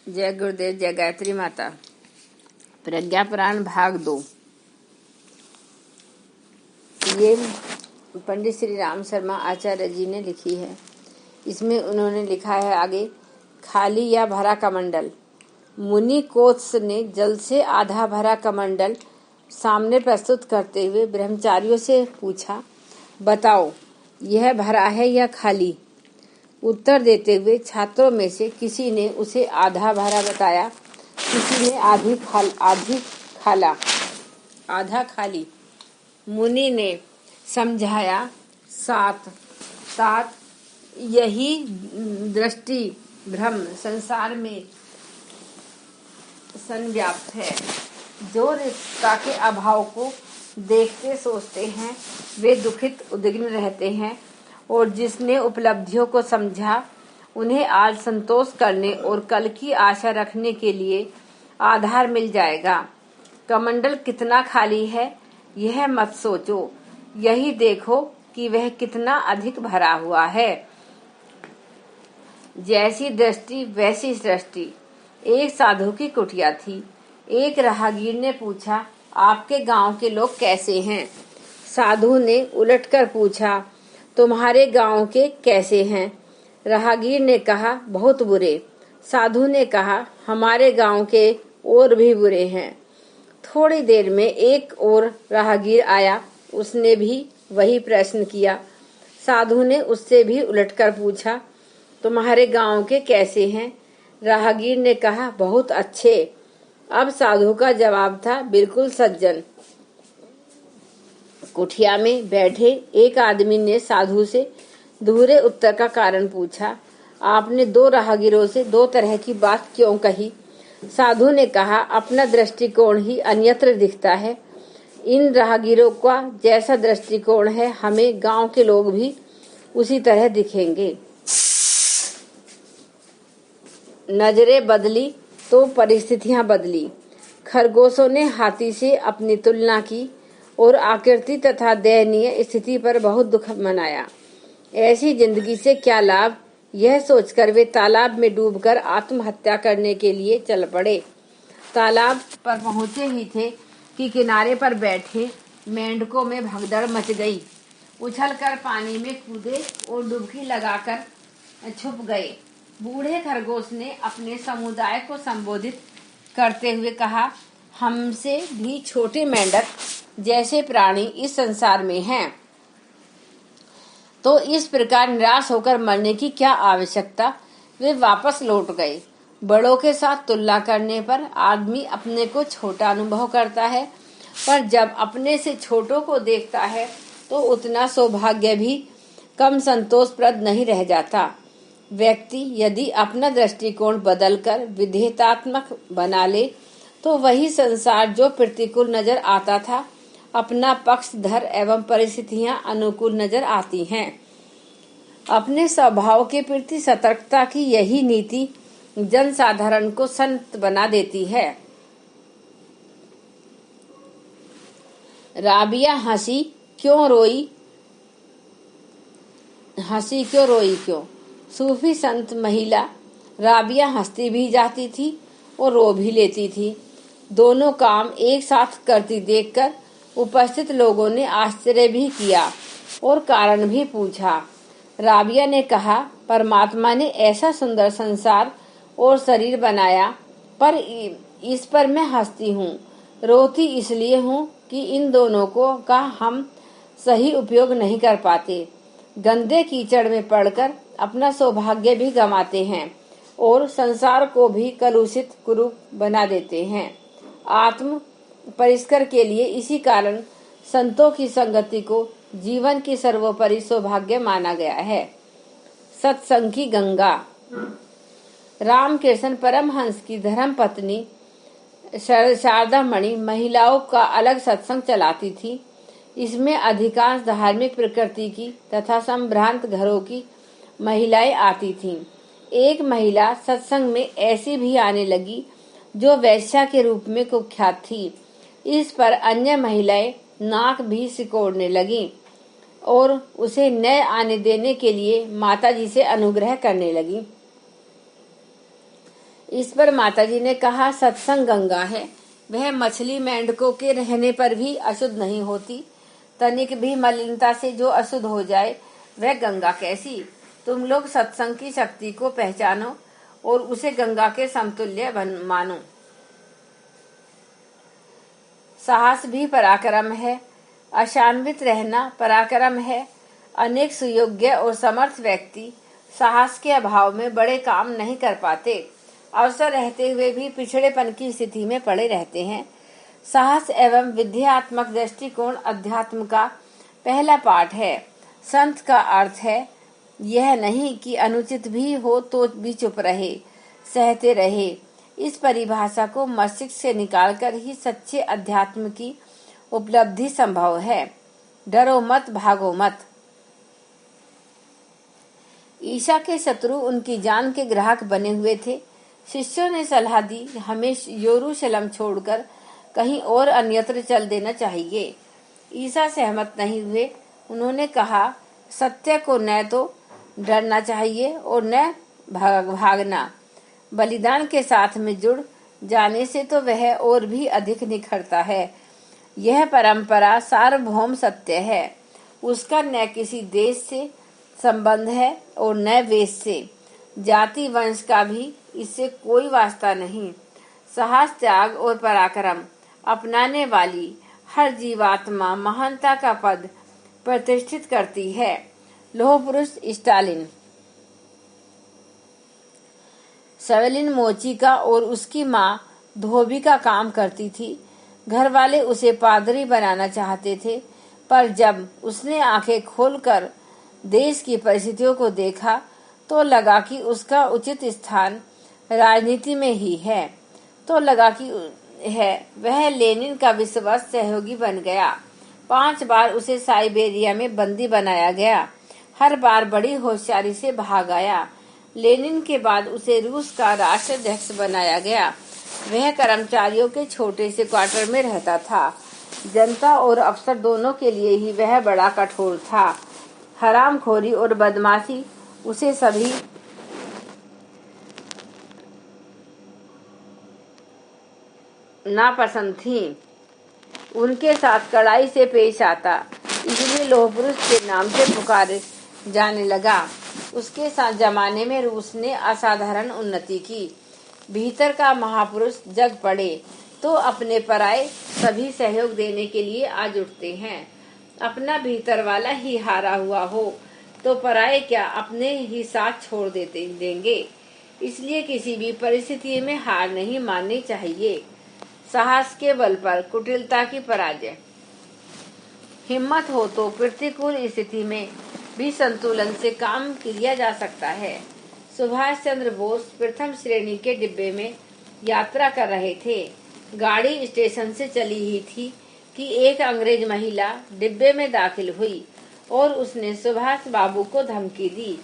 जय गुरुदेव, जय गायत्री माता। प्रज्ञा पुराण भाग 2। ये पंडित श्री राम शर्मा आचार्य जी ने लिखी है। इसमें उन्होंने लिखा है आगे, खाली या भरा कमंडल। मुनि कोत्स ने जल से आधा भरा कमंडल सामने प्रस्तुत करते हुए ब्रह्मचारियों से पूछा, बताओ यह भरा है या खाली? उत्तर देते हुए छात्रों में से किसी ने उसे आधा भरा बताया, किसी ने आधा खाली। मुनि ने समझाया, तात यही दृष्टि भ्रम संसार में संव्याप्त है। जो रिक्तता के अभाव को देखते सोचते हैं वे दुखित उद्विग्न रहते हैं, और जिसने उपलब्धियों को समझा उन्हें आज संतोष करने और कल की आशा रखने के लिए आधार मिल जाएगा। कमंडल कितना खाली है यह मत सोचो, यही देखो कि वह कितना अधिक भरा हुआ है। जैसी दृष्टि वैसी सृष्टि। एक साधु की कुटिया थी। एक राहगीर ने पूछा, आपके गांव के लोग कैसे हैं? साधु ने उलटकर पूछा, तुम्हारे गांव के कैसे हैं? राहगीर ने कहा, बहुत बुरे। साधु ने कहा, हमारे गांव के और भी बुरे हैं। थोड़ी देर में एक और राहगीर आया, उसने भी वही प्रश्न किया। साधु ने उससे भी उलटकर पूछा, तुम्हारे गांव के कैसे हैं? राहगीर ने कहा, बहुत अच्छे। अब साधु का जवाब था, बिल्कुल सज्जन। कुटिया में बैठे एक आदमी ने साधु से दोहरे उत्तर का कारण पूछा, आपने दो राहगीरों से दो तरह की बात क्यों कही? साधु ने कहा, अपना दृष्टिकोण ही अन्यत्र दिखता है। इन राहगीरों का जैसा दृष्टिकोण है, हमें गांव के लोग भी उसी तरह दिखेंगे। नजरें बदली तो परिस्थितियां बदली। खरगोशों ने हाथी से अपनी तुलना की और आकृति तथा दयनीय स्थिति पर बहुत दुख मनाया। ऐसी जिंदगी से क्या लाभ, यह सोचकर वे तालाब में डूबकर आत्महत्या करने के लिए चल पड़े। तालाब पर पहुंचे ही थे कि किनारे पर बैठे मेंढकों में भगदड़ मच गई। उछलकर पानी में कूदे और डुबकी लगाकर छुप गए। बूढ़े खरगोश ने अपने समुदाय को संबोधित करते हुए कहा, हमसे भी छोटे मेंढक जैसे प्राणी इस संसार में हैं, तो इस प्रकार निराश होकर मरने की क्या आवश्यकता? वे वापस लौट गए। बड़ों के साथ तुलना करने पर आदमी अपने को छोटा अनुभव करता है, पर जब अपने से छोटों को देखता है तो उतना सौभाग्य भी कम संतोषप्रद नहीं रह जाता। व्यक्ति यदि अपना दृष्टिकोण बदलकर विधेयतात्मक बना ले तो वही संसार जो प्रतिकूल नजर आता था अपना पक्षधर एवं परिस्थितियां अनुकूल नजर आती हैं। अपने स्वभाव के प्रति सतर्कता की यही नीति जनसाधारण को संत बना देती है। राबिया हंसी क्यों रोई क्यों? सूफी संत महिला राबिया हंसती भी जाती थी और रो भी लेती थी। दोनों काम एक साथ करती देखकर उपस्थित लोगों ने आश्चर्य भी किया और कारण भी पूछा। राबिया ने कहा, परमात्मा ने ऐसा सुंदर संसार और शरीर बनाया, पर इस पर मैं हंसती हूँ। रोती इसलिए हूँ कि इन दोनों का हम सही उपयोग नहीं कर पाते। गंदे कीचड़ में पड़कर अपना सौभाग्य भी गंवाते हैं और संसार को भी कलुषित कुरूप बना देते हैं। आत्म परिष्कार के लिए इसी कारण संतों की संगति को जीवन की सर्वोपरि सौभाग्य माना गया है। सत्संग की गंगा। रामकृष्ण परमहंस की धर्म पत्नी शारदा मणि महिलाओं का अलग सत्संग चलाती थी। इसमें अधिकांश धार्मिक प्रकृति की तथा संभ्रांत घरों की महिलाएं आती थीं। एक महिला सत्संग में ऐसी भी आने लगी जो वैश्या के रूप में कुख्यात थी। इस पर अन्य महिलाएं नाक भी सिकोड़ने लगीं और उसे न आने देने के लिए माताजी से अनुग्रह करने लगीं। इस पर माताजी ने कहा, सत्संग गंगा है, वह मछली मेंढकों के रहने पर भी अशुद्ध नहीं होती। तनिक भी मलिनता से जो अशुद्ध हो जाए वह गंगा कैसी। तुम लोग सत्संग की शक्ति को पहचानो और उसे गंगा के समतुल्य मानो। साहस भी पराक्रम है, अशान्वित रहना पराक्रम है। अनेक सुयोग्य और समर्थ व्यक्ति साहस के अभाव में बड़े काम नहीं कर पाते, अवसर रहते हुए भी पिछड़ेपन की स्थिति में पड़े रहते हैं। साहस एवं विद्यात्मक दृष्टिकोण अध्यात्म का पहला पाठ है। संत का अर्थ है यह नहीं कि अनुचित भी हो तो भी चुप रहे, सहते रहे। इस परिभाषा को मस्तिष्क से निकालकर ही सच्चे अध्यात्म की उपलब्धि संभव है। डरो मत, भागो मत। ईशा के शत्रु उनकी जान के ग्राहक बने हुए थे। शिष्यों ने सलाह दी, हमें यरूशलेम छोड़कर कहीं और अन्यत्र चल देना चाहिए। ईसा सहमत नहीं हुए। उन्होंने कहा, सत्य को न तो डरना चाहिए और न भागना। बलिदान के साथ में जुड़ जाने से तो वह और भी अधिक निखरता है। यह परंपरा सार्वभौम सत्य है। उसका न किसी देश से संबंध है और न वेश से। जाति वंश का भी इससे कोई वास्ता नहीं। साहस, त्याग और पराक्रम अपनाने वाली हर जीवात्मा महानता का पद प्रतिष्ठित करती है। लौह पुरुष स्टालिन। सेवेलिन मोचिका और उसकी माँ धोबी का काम करती थी। घर वाले उसे पादरी बनाना चाहते थे, पर जब उसने आंखें खोलकर देश की परिस्थितियों को देखा तो लगा कि उसका उचित स्थान राजनीति में ही है। वह लेनिन का विश्वस्त सहयोगी बन गया। 5 बार उसे साइबेरिया में बंदी बनाया गया। हर बार बड़ी होशियारी से भाग आया। लेनिन के बाद उसे रूस का राष्ट्राध्यक्ष बनाया गया। वह कर्मचारियों के छोटे से क्वार्टर में रहता था। जनता और अफसर दोनों के लिए ही वह बड़ा कठोर था। हरामखोरी और बदमाशी उसे सभी नापसंद थी। उनके साथ कड़ाई से पेश आता, इसलिए लौह पुरुष के नाम से पुकारे जाने लगा। उसके साथ जमाने में रूस ने असाधारण उन्नति की। भीतर का महापुरुष जग पड़े तो अपने पराये सभी सहयोग देने के लिए आज उठते हैं। अपना भीतर वाला ही हारा हुआ हो तो पराये क्या अपने ही साथ छोड़ देंगे। इसलिए किसी भी परिस्थिति में हार नहीं माननी चाहिए। साहस के बल पर कुटिलता की पराजय। हिम्मत हो तो प्रतिकूल स्थिति में भी संतुलन से काम किया जा सकता है। सुभाष चंद्र बोस प्रथम श्रेणी के डिब्बे में यात्रा कर रहे थे। गाड़ी स्टेशन से चली ही थी कि एक अंग्रेज महिला डिब्बे में दाखिल हुई और उसने सुभाष बाबू को धमकी दी,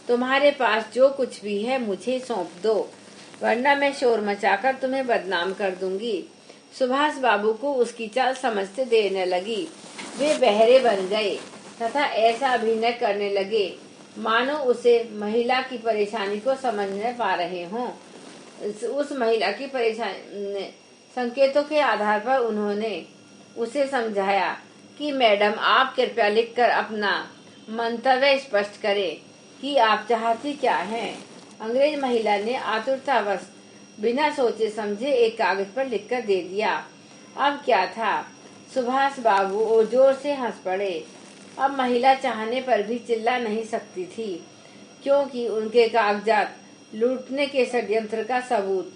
तुम्हारे पास जो कुछ भी है मुझे सौंप दो, वरना मैं शोर मचाकर तुम्हें बदनाम कर दूंगी। सुभाष बाबू को उसकी चाल समझते देने लगी। वे बहरे बन गए तथा ऐसा अभिनय करने लगे मानो उसे महिला की परेशानी को समझ न पा रहे हों। उस महिला की परेशानी संकेतों के आधार पर उन्होंने उसे समझाया कि मैडम, आप कृपया लिखकर अपना मंतव्य स्पष्ट करें कि आप चाहती क्या हैं। अंग्रेज महिला ने आतुरतावश बिना सोचे समझे एक कागज पर लिखकर दे दिया। अब क्या था, सुभाष बाबू और जोर से हंस पड़े। अब महिला चाहने पर भी चिल्ला नहीं सकती थी, क्योंकि उनके कागजात लूटने के षड्यंत्र का सबूत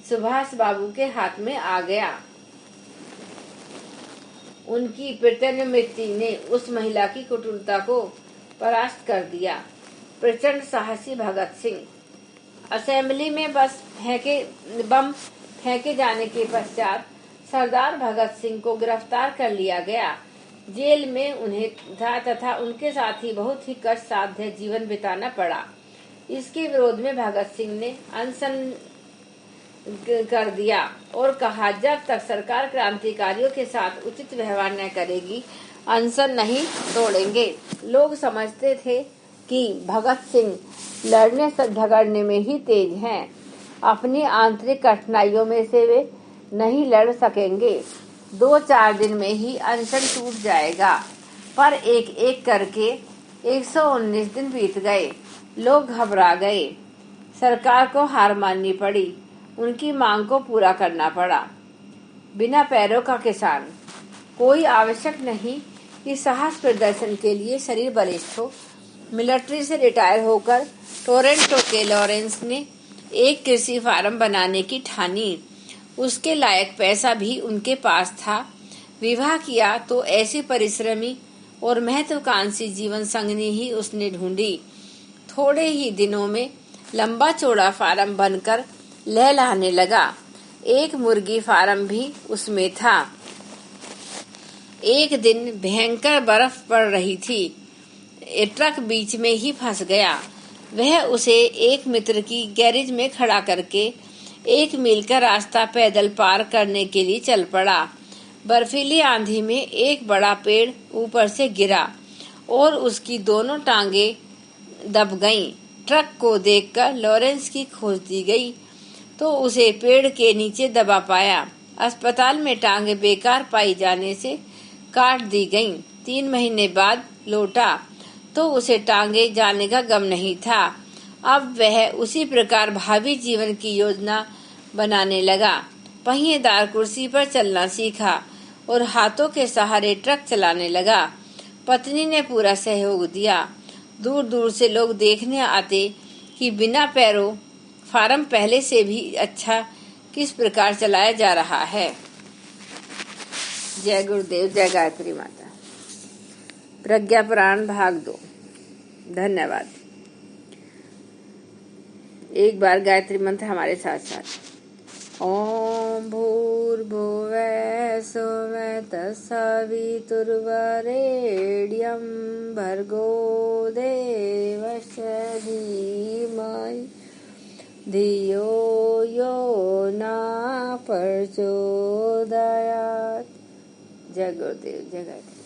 सुभाष बाबू के हाथ में आ गया। उनकी प्रचंड मृत्यु ने उस महिला की कुटिलता को परास्त कर दिया। प्रचंड साहसी भगत सिंह। असेंबली में बम फेंके जाने के पश्चात सरदार भगत सिंह को गिरफ्तार कर लिया गया। जेल में उन्हें तथा उनके साथ ही बहुत ही कष्ट साध्य जीवन बिताना पड़ा। इसके विरोध में भगत सिंह ने अनशन कर दिया और कहा, जब तक सरकार क्रांतिकारियों के साथ उचित व्यवहार न करेगी अनशन नहीं तोड़ेंगे। लोग समझते थे कि भगत सिंह लड़ने झगड़ने में ही तेज हैं। अपनी आंतरिक कठिनाइयों में से वे नहीं लड़ सकेंगे। 2-4 दिन में ही अनशन टूट जाएगा। पर एक एक करके 119 दिन बीत गए। लोग घबरा गए। सरकार को हार माननी पड़ी। उनकी मांग को पूरा करना पड़ा। बिना पैरों का किसान। कोई आवश्यक नहीं कि साहस प्रदर्शन के लिए शरीर बलिष्ठ हो। मिलिट्री से रिटायर होकर टोरंटो के लॉरेंस ने एक कृषि फार्म बनाने की ठानी। उसके लायक पैसा भी उनके पास था। विवाह किया तो ऐसी परिश्रमी और महत्वाकांक्षी जीवन संगनी ही उसने ढूंढी। थोड़े ही दिनों में लंबा चौड़ा फार्म बनकर लहलहाने लगा। एक मुर्गी फार्म भी उसमें था। एक दिन भयंकर बर्फ पड़ रही थी। ट्रक बीच में ही फंस गया। वह उसे एक मित्र की गैरेज में खड़ा करके 1 मील का रास्ता पैदल पार करने के लिए चल पड़ा। बर्फीली आंधी में एक बड़ा पेड़ ऊपर से गिरा और उसकी दोनों टांगे दब गईं। ट्रक को देखकर लॉरेंस की खोज दी गई तो उसे पेड़ के नीचे दबा पाया। अस्पताल में टांगे बेकार पाई जाने से काट दी गईं। 3 महीने बाद लौटा तो उसे टांगे जाने का गम नहीं था। अब वह उसी प्रकार भावी जीवन की योजना बनाने लगा। पहिएदार कुर्सी पर चलना सीखा और हाथों के सहारे ट्रक चलाने लगा। पत्नी ने पूरा सहयोग दिया। दूर दूर से लोग देखने आते कि बिना पैरों फार्म पहले से भी अच्छा किस प्रकार चलाया जा रहा है। जय गुरुदेव, जय गायत्री माता। प्रज्ञा पुराण भाग 2। धन्यवाद। एक बार गायत्री मंत्र हमारे साथ साथ। ओम भूर्भुवः स्वः तत्सवितुर्वरेण्यं भर्गो देवस्य धीमहि धियो यो न प्रचोदयात्। जय गुरुदेव, जय गायत्री।